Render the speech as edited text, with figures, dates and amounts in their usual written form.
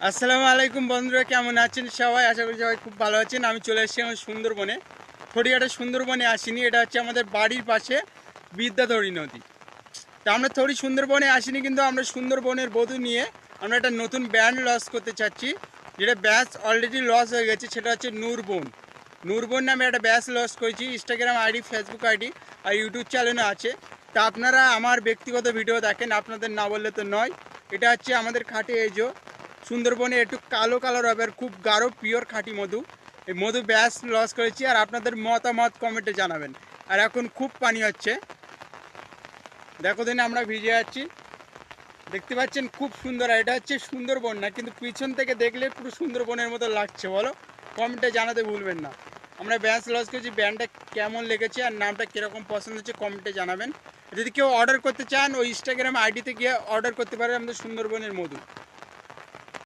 আসসালামু আলাইকুম বন্ধুরা, কেমন আছেন সবাই? আশা করি সবাই খুব ভালো আছেন। আমি চলে এসেছি আমার সুন্দরবনে। ফটিকহাটের সুন্দরবনে আসিনি, এটা হচ্ছে আমাদের বাড়ির পাশে বিদ্যাধরী নদী। তা আমরা থরি সুন্দরবনে আসিনি, কিন্তু আমরা সুন্দরবনের বধূ নিয়ে আমরা একটা নতুন ব্যান্ড লঞ্চ করতে চাচ্ছি। যেটা ব্যাচ অলরেডি লঞ্চ হয়ে গেছে, সেটা হচ্ছে নূরবন। নূরবন নামে একটা ব্যাচ লঞ্চ করেছি। ইনস্টাগ্রাম আইডি, ফেসবুক আইডি আর ইউটিউব চ্যানেলও আছে। তা আপনারা আমার ব্যক্তিগত ভিডিও দেখেন, আপনাদের না বললে তো নয়। এটা হচ্ছে আমাদের খাঁটি এই যে সুন্দরবনে একটু কালো কালার হবে, আর খুব গাঢ় পিওর খাঁটি মধু। এই মধু ব্যাস লস করেছি, আর আপনাদের মতামত কমেন্টে জানাবেন। আর এখন খুব পানি হচ্ছে, দেখো দিন আমরা ভিজে যাচ্ছি, দেখতে পাচ্ছেন খুব সুন্দর। আর এটা হচ্ছে সুন্দরবন না, কিন্তু পিছন থেকে দেখলে পুরো সুন্দরবনের মতো লাগছে। বলো, কমেন্টে জানাতে ভুলবেন না। আমরা ব্যাস লস করেছি, ব্যান্ডটা কেমন লেগেছে আর নামটা কীরকম পছন্দ হচ্ছে কমেন্টে জানাবেন। যদি কেউ অর্ডার করতে চান, ওই ইনস্টাগ্রাম আইডিতে গিয়ে অর্ডার করতে পারেন আমাদের সুন্দরবনের মধু।